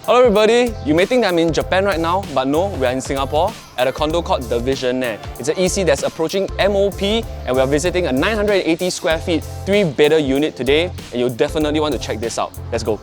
Hello everybody, you may think that I'm in Japan right now, but no, we are in Singapore at a condo called the Visionaire. It's an EC that's approaching MOP and we are visiting a 980 square feet, 3-bedder unit today, and you'll definitely want to check this out. Let's go.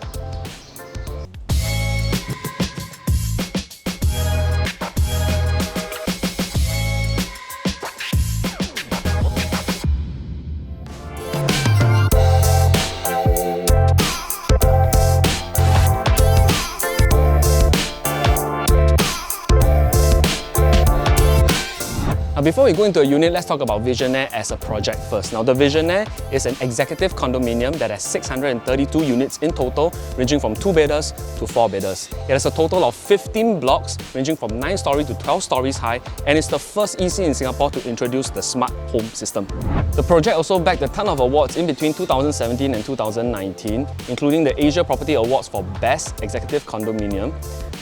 Before we go into a unit, let's talk about Visionaire as a project first. Now, the Visionaire is an executive condominium that has 632 units in total, ranging from 2-bedders to 4-bedders. It has a total of 15 blocks, ranging from 9 stories to 12 stories high, and it's the first EC in Singapore to introduce the smart home system. The project also bagged a ton of awards in between 2017 and 2019, including the Asia Property Awards for Best Executive Condominium,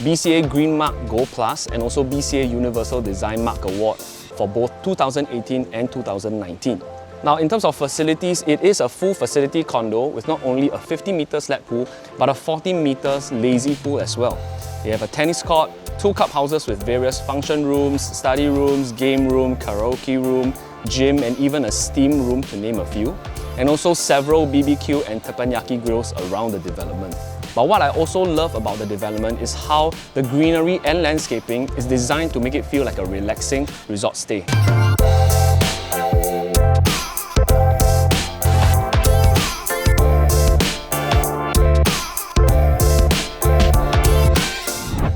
BCA Green Mark Gold Plus, and also BCA Universal Design Mark Award for both 2018 and 2019. Now, in terms of facilities, it is a full facility condo with not only a 50-meter slab pool, but a 40 meters lazy pool as well. They have a tennis court, 2 clubhouses with various function rooms, study rooms, game room, karaoke room, gym, and even a steam room, to name a few, and also several BBQ and teppanyaki grills around the development. But what I also love about the development is how the greenery and landscaping is designed to make it feel like a relaxing resort stay.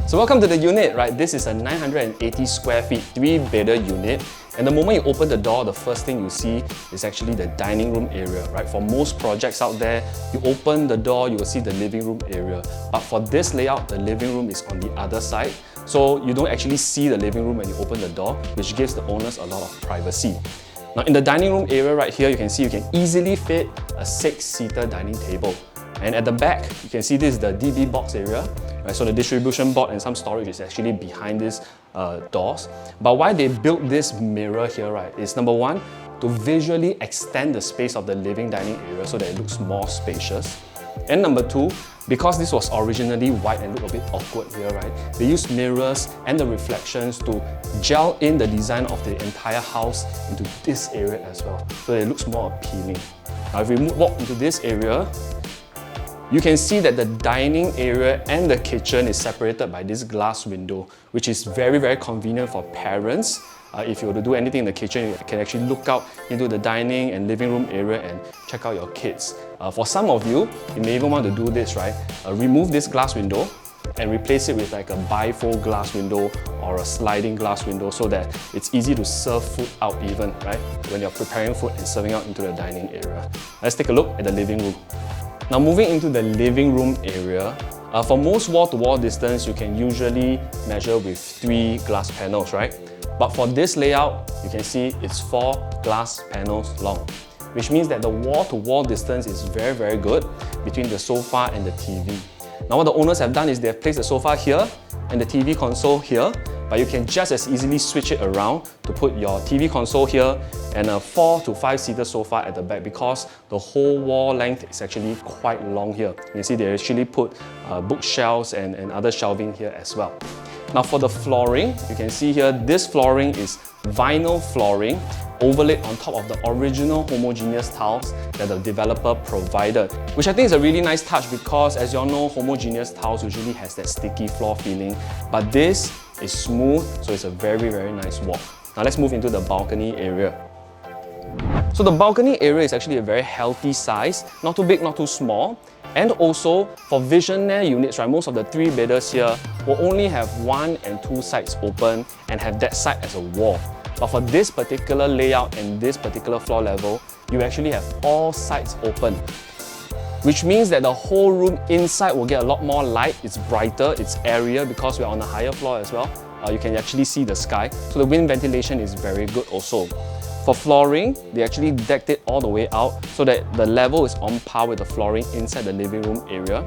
So welcome to the unit, right? This is a 980 square feet, 3-bedder unit. And the moment you open the door, the first thing you see is actually the dining room area, right? For most projects out there, you open the door, you will see the living room area. But for this layout, the living room is on the other side. So you don't actually see the living room when you open the door, which gives the owners a lot of privacy. Now in the dining room area right here, you can see you can easily fit a 6-seater dining table. And at the back, you can see this is the DB box area. Right? So the distribution board and some storage is actually behind these doors. But why they built this mirror here, right, is number one, to visually extend the space of the living dining area so that it looks more spacious. And number two, because this was originally white and looked a bit awkward here, right, they used mirrors and the reflections to gel in the design of the entire house into this area as well, so that it looks more appealing. Now if we walk into this area, you can see that the dining area and the kitchen is separated by this glass window, which is very, very convenient for parents. If you were to do anything in the kitchen, you can actually look out into the dining and living room area and check out your kids. For some of you, you may even want to do this, right? Remove this glass window and replace it with like a bifold glass window or a sliding glass window so that it's easy to serve food out even, right? When you're preparing food and serving out into the dining area. Let's take a look at the living room. Now moving into the living room area, for most wall-to-wall distance, you can usually measure with 3 glass panels, right? But for this layout, you can see it's 4 glass panels long, which means that the wall-to-wall distance is very, very good between the sofa and the TV. Now what the owners have done is they have placed the sofa here and the TV console here, but you can just as easily switch it around to put your TV console here and a 4 to 5-seater sofa at the back, because the whole wall length is actually quite long here. You can see they actually put bookshelves and other shelving here as well. Now for the flooring, you can see here this flooring is vinyl flooring overlaid on top of the original homogeneous tiles that the developer provided, which I think is a really nice touch because, as you all know, homogeneous tiles usually has that sticky floor feeling, but this is smooth, so it's a very, very nice walk. Now let's move into the balcony area. So the balcony area is actually a very healthy size, not too big, not too small. And also, for Visionaire units, right, most of the 3-bedders here will only have 1 and 2 sides open and have that side as a wall. But for this particular layout and this particular floor level, you actually have all sides open, which means that the whole room inside will get a lot more light. It's brighter, it's airier because we're on a higher floor as well. You can actually see the sky, so the wind ventilation is very good also. For flooring, they actually decked it all the way out so that the level is on par with the flooring inside the living room area.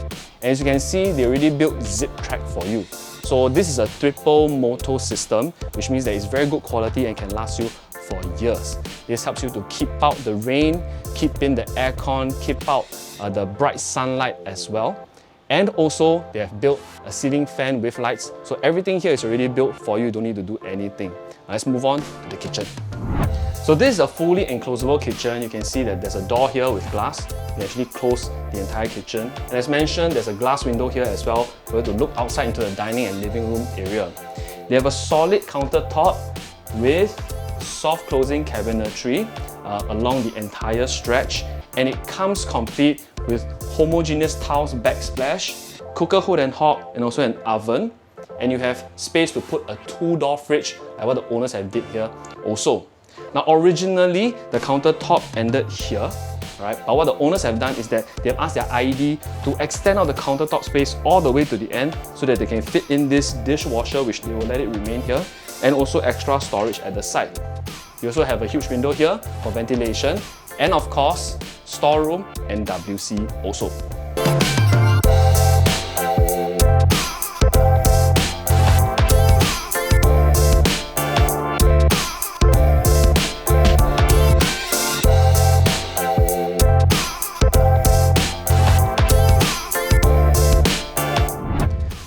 And as you can see, they already built Ziptrak for you. So this is a triple motor system, which means that it's very good quality and can last you for years. This helps you to keep out the rain, keep in the aircon, keep out the bright sunlight as well. And also, they have built a ceiling fan with lights. So everything here is already built for you. You don't need to do anything. Now let's move on to the kitchen. So this is a fully enclosable kitchen. You can see that there's a door here with glass. You can actually close the entire kitchen. And as mentioned, there's a glass window here as well for you to look outside into the dining and living room area. They have a solid countertop with soft closing cabinetry along the entire stretch. And it comes complete with homogeneous tiles backsplash, cooker hood and hob, and also an oven. And you have space to put a 2-door fridge like what the owners have did here also. Now originally, the countertop ended here, right? But what the owners have done is that they've asked their ID to extend out the countertop space all the way to the end so that they can fit in this dishwasher, which they will let it remain here, and also extra storage at the side. You also have a huge window here for ventilation, and of course, storeroom and WC also.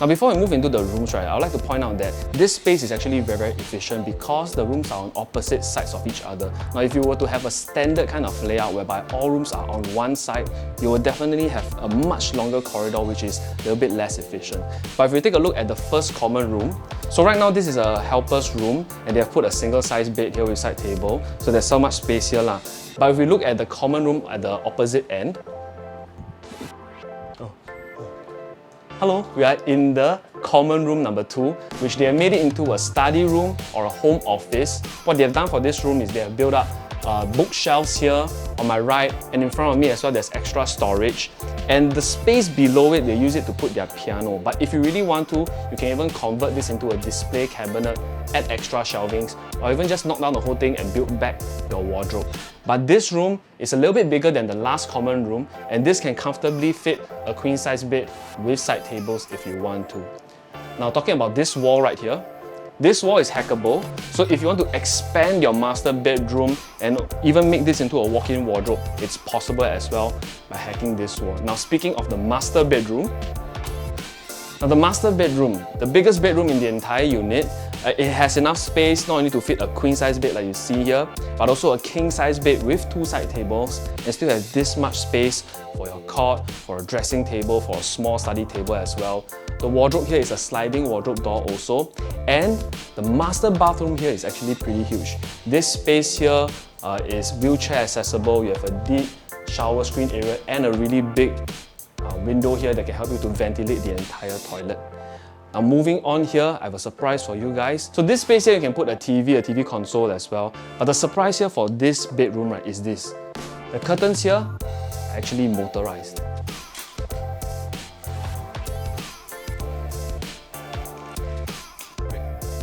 Now before we move into the rooms, right, I would like to point out that this space is actually very, very efficient because the rooms are on opposite sides of each other. Now if you were to have a standard kind of layout whereby all rooms are on one side, you will definitely have a much longer corridor which is a little bit less efficient. But if you take a look at the first common room, so right now this is a helper's room and they have put a single size bed here with side table, so there's so much space here lah. But if we look at the common room at the opposite end, hello, we are in the common room number 2, which they have made it into a study room or a home office. What they have done for this room is they have built up bookshelves here on my right, and in front of me as well there's extra storage. And the space below it, they use it to put their piano. But if you really want to, you can even convert this into a display cabinet, add extra shelvings, or even just knock down the whole thing and build back your wardrobe. But this room is a little bit bigger than the last common room, and this can comfortably fit a queen size bed with side tables if you want to. Now talking about this wall right here, this wall is hackable, so if you want to expand your master bedroom and even make this into a walk-in wardrobe, it's possible as well by hacking this wall. Now speaking of the master bedroom, the biggest bedroom in the entire unit, it has enough space not only to fit a queen size bed like you see here, but also a king size bed with 2 side tables, and still has this much space for your cot, for a dressing table, for a small study table as well. The wardrobe here is a sliding wardrobe door also, and the master bathroom here is actually pretty huge. This space here is wheelchair accessible. You have a deep shower screen area and a really big window here that can help you to ventilate the entire toilet. Now moving on here, I have a surprise for you guys. So this space here, you can put a TV console as well. But the surprise here for this bedroom, right, is this. The curtains here are actually motorized.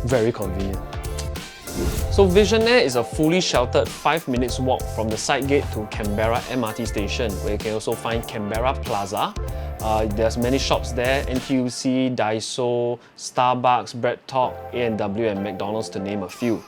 Very convenient. So Visionaire is a fully sheltered 5 minutes walk from the side gate to Canberra MRT station, where you can also find Canberra Plaza. There's many shops there, NTUC, Daiso, Starbucks, BreadTalk, A&W and McDonald's to name a few.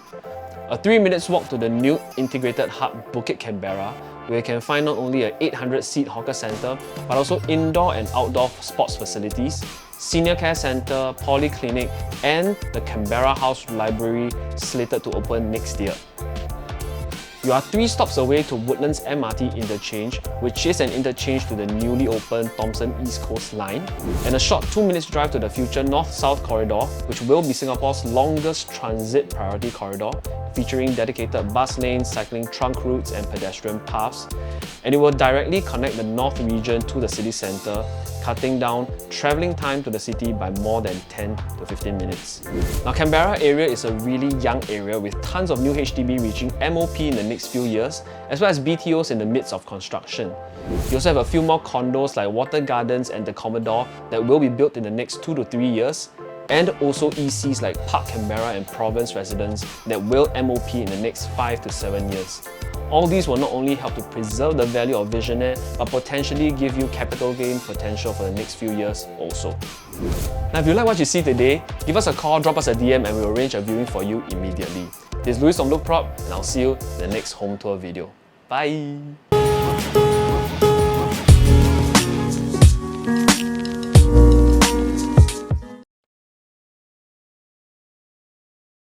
A 3 minutes walk to the new integrated hub Bukit Canberra, where you can find not only an 800-seat hawker centre, but also indoor and outdoor sports facilities, senior care centre, polyclinic, and the Canberra House Library slated to open next year. You are 3 stops away to Woodlands MRT interchange, which is an interchange to the newly opened Thomson East Coast Line, and a short 2 minutes drive to the future North-South corridor, which will be Singapore's longest transit priority corridor, featuring dedicated bus lanes, cycling trunk routes and pedestrian paths, and it will directly connect the North region to the city centre, cutting down travelling time to the city by more than 10 to 15 minutes. Now Canberra area is a really young area with tons of new HDB reaching MOP in the next few years, as well as BTOs in the midst of construction. You also have a few more condos like Water Gardens and the Commodore that will be built in the next 2 to 3 years, and also ECs like Park Canberra and Province residents that will MOP in the next 5 to 7 years. All these will not only help to preserve the value of Visionaire, but potentially give you capital gain potential for the next few years also. Now if you like what you see today, give us a call, drop us a DM and we'll arrange a viewing for you immediately. This is Louis from LoukProp and I'll see you in the next home tour video. Bye!